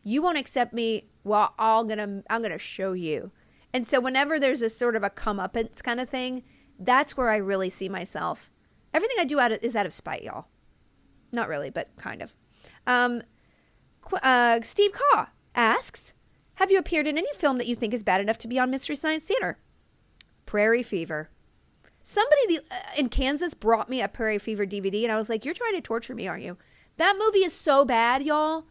you won't accept me. Well, I'm gonna show you. And so whenever there's a sort of a comeuppance kind of thing, that's where I really see myself. Everything I do is out of spite, y'all. Not really, but kind of. Steve Caw asks, have you appeared in any film that you think is bad enough to be on Mystery Science Theater? Prairie Fever. Somebody in Kansas brought me a Prairie Fever DVD, and I was like, you're trying to torture me, aren't you? That movie is so bad, y'all.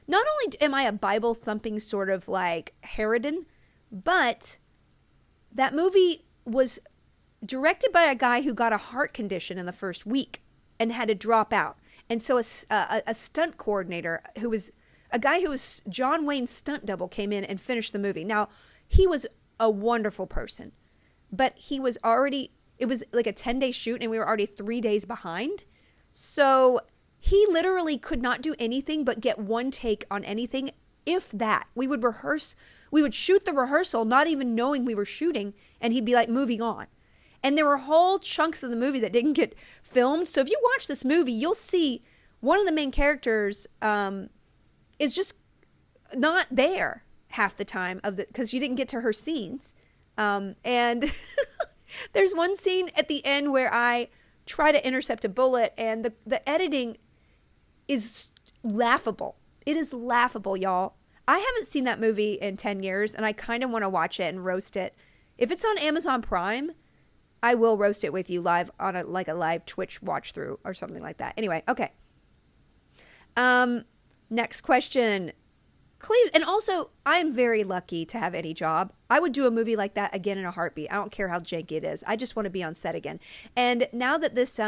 Not only am I a Bible-thumping sort of like Harridan, but that movie was directed by a guy who got a heart condition in the first week and had to drop out. And so a stunt coordinator who was a guy who was John Wayne's stunt double came in and finished the movie. Now, he was a wonderful person, but it was like a 10-day shoot and we were already 3 days behind. So he literally could not do anything but get one take on anything, if that. We would rehearse. We would shoot the rehearsal, not even knowing we were shooting, and he'd be like, moving on. And there were whole chunks of the movie that didn't get filmed. So if you watch this movie, you'll see one of the main characters is just not there half the time because you didn't get to her scenes. And there's one scene at the end where I try to intercept a bullet, and the editing is laughable. It is laughable, y'all. I haven't seen that movie in 10 years, and I kind of want to watch it and roast it. If it's on Amazon Prime, I will roast it with you live on a live Twitch watch through or something like that. Anyway, okay. Next question. And also, I'm very lucky to have any job. I would do a movie like that again in a heartbeat. I don't care how janky it is. I just want to be on set again. And now that this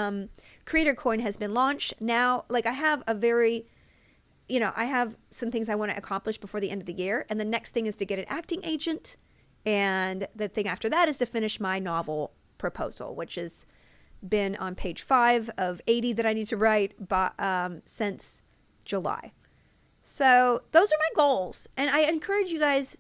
creator coin has been launched, now I have I have some things I want to accomplish before the end of the year. And the next thing is to get an acting agent. And the thing after that is to finish my novel proposal, which has been on page 5 of 80 that I need to write since July. So those are my goals. And I encourage you guys,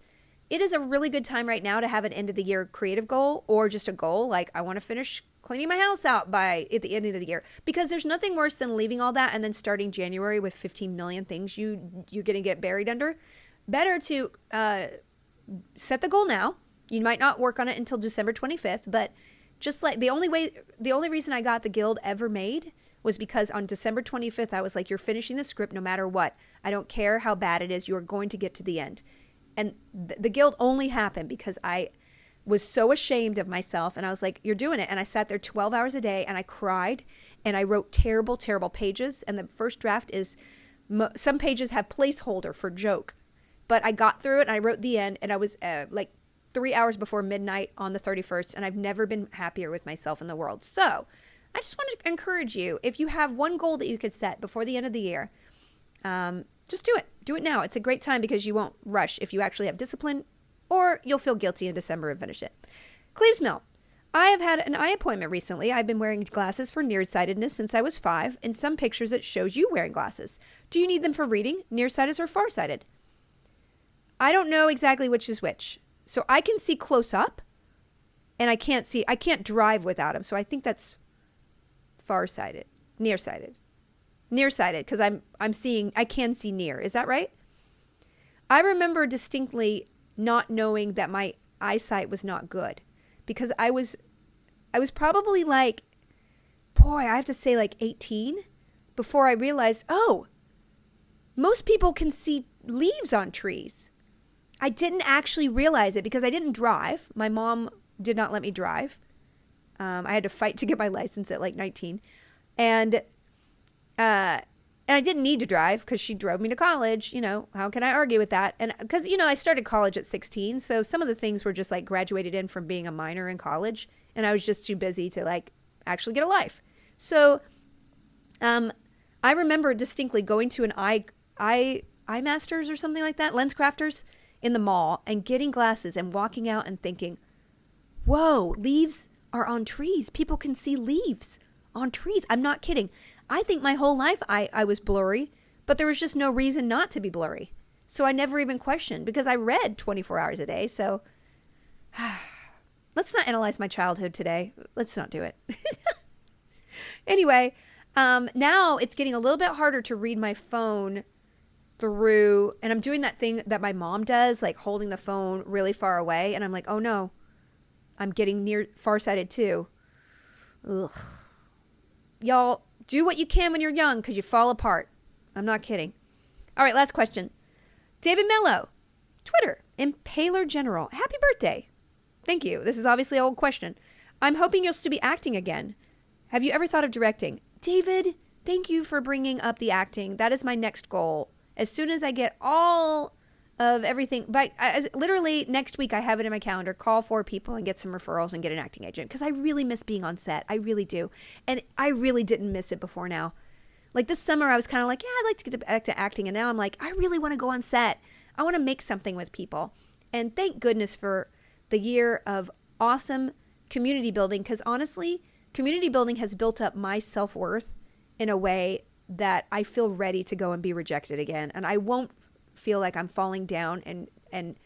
it is a really good time right now to have an end of the year creative goal, or just a goal like I want to finish cleaning my house out at the end of the year, because there's nothing worse than leaving all that and then starting January with 15 million things you're going to get buried under. Better to set the goal now. You might not work on it until December 25th, but just like the only reason I got the Guild ever made was because on December 25th, I was like, you're finishing the script no matter what. I don't care how bad it is. You're going to get to the end. And the Guild only happened because I was so ashamed of myself. And I was like, you're doing it. And I sat there 12 hours a day and I cried and I wrote terrible, terrible pages. And the first draft is, some pages have placeholder for joke. But I got through it and I wrote the end, and I was 3 hours before midnight on the 31st, and I've never been happier with myself in the world. So I just want to encourage you, if you have one goal that you could set before the end of the year, just do it. Do it now. It's a great time because you won't rush if you actually have discipline, or you'll feel guilty in December and finish it. Cleves Mill. I have had an eye appointment recently. I've been wearing glasses for nearsightedness since I was 5. In some pictures, it shows you wearing glasses. Do you need them for reading, nearsighted or farsighted? I don't know exactly which is which. So I can see close up, and I can't drive without them. So I think that's farsighted, nearsighted, because I can see near. Is that right? I remember distinctly not knowing that my eyesight was not good, because I was probably like, boy, I have to say like 18 before I realized, oh, most people can see leaves on trees. I didn't actually realize it because I didn't drive. My mom did not let me drive. I had to fight to get my license at like 19. And I didn't need to drive because she drove me to college. You know, how can I argue with that? And because, I started college at 16. So some of the things were just like graduated in from being a minor in college. And I was just too busy to like actually get a life. So I remember distinctly going to an eye masters or something like that, lens crafters in the mall, and getting glasses and walking out and thinking, whoa, leaves are on trees. People can see leaves on trees. I'm not kidding. I think my whole life I was blurry, but there was just no reason not to be blurry. So I never even questioned because I read 24 hours a day. So let's not analyze my childhood today. Let's not do it. Anyway, now it's getting a little bit harder to read my phone through, and I'm doing that thing that my mom does, like holding the phone really far away. And I'm like, oh no, I'm getting farsighted too. Ugh. Y'all, do what you can when you're young because you fall apart. I'm not kidding. All right, last question. David Mello, Twitter, Impaler General. Happy birthday. Thank you. This is obviously an old question. I'm hoping you'll still be acting again. Have you ever thought of directing? David, thank you for bringing up the acting. That is my next goal. As soon as I get all of everything, but literally next week I have it in my calendar, call 4 people and get some referrals and get an acting agent because I really miss being on set. I really do. And I really didn't miss it before now. Like this summer I was kind of like, yeah, I'd like to get back to acting. And now I'm like, I really want to go on set. I want to make something with people. And thank goodness for the year of awesome community building, because honestly, community building has built up my self-worth in a way that I feel ready to go and be rejected again. And I won't feel like I'm falling down and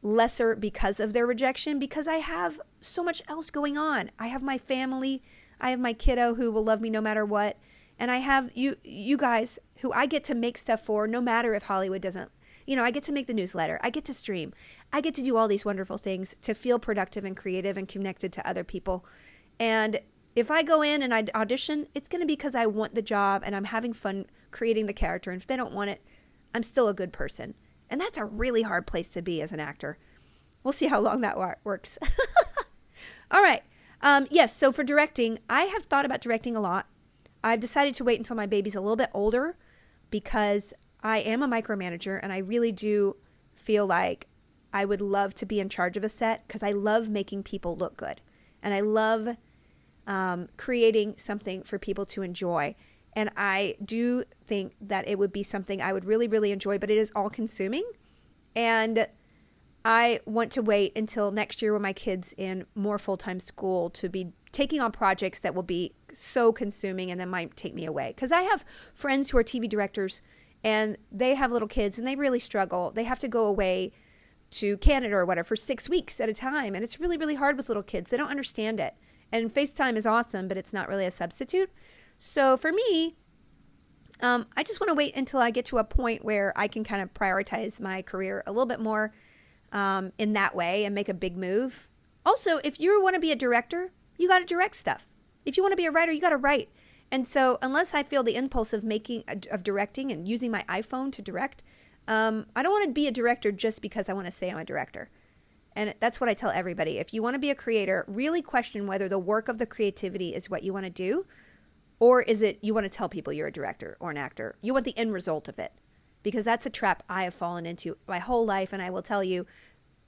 lesser because of their rejection, because I have so much else going on. I have my family. I have my kiddo who will love me no matter what. And I have you guys who I get to make stuff for no matter if Hollywood doesn't. I get to make the newsletter. I get to stream. I get to do all these wonderful things to feel productive and creative and connected to other people. And if I go in and I audition, it's going to be because I want the job and I'm having fun creating the character. And if they don't want it, I'm still a good person. And that's a really hard place to be as an actor. We'll see how long that works. All right. Yes, so for directing, I have thought about directing a lot. I've decided to wait until my baby's a little bit older because I am a micromanager and I really do feel like I would love to be in charge of a set because I love making people look good. And I love creating something for people to enjoy. And I do think that it would be something I would really, really enjoy, but it is all consuming. And I want to wait until next year when my kid's in more full-time school to be taking on projects that will be so consuming and then might take me away. Because I have friends who are TV directors and they have little kids and they really struggle. They have to go away to Canada or whatever for 6 weeks at a time. And it's really, really hard with little kids. They don't understand it. And FaceTime is awesome, but it's not really a substitute. So for me, I just want to wait until I get to a point where I can kind of prioritize my career a little bit more in that way and make a big move. Also, if you want to be a director, you got to direct stuff. If you want to be a writer, you got to write. And so unless I feel the impulse of directing and using my iPhone to direct, I don't want to be a director just because I want to say I'm a director. And that's what I tell everybody. If you want to be a creator, really question whether the work of the creativity is what you want to do, or is it you want to tell people you're a director or an actor. You want the end result of it, because that's a trap I have fallen into my whole life. And I will tell you,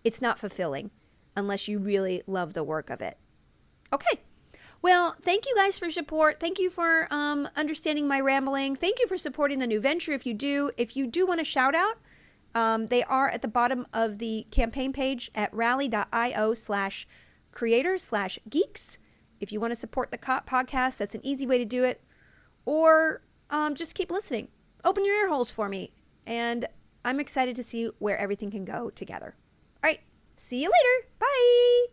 it's not fulfilling. unless you really love the work of it. Okay. Well, thank you guys for support. Thank you for understanding my rambling. Thank you for supporting the new venture. If you do want a shout out, they are at the bottom of the campaign page at rally.io/creators/geeks. If you want to support the podcast, that's an easy way to do it. Or just keep listening. Open your ear holes for me. And I'm excited to see where everything can go together. All right. See you later. Bye.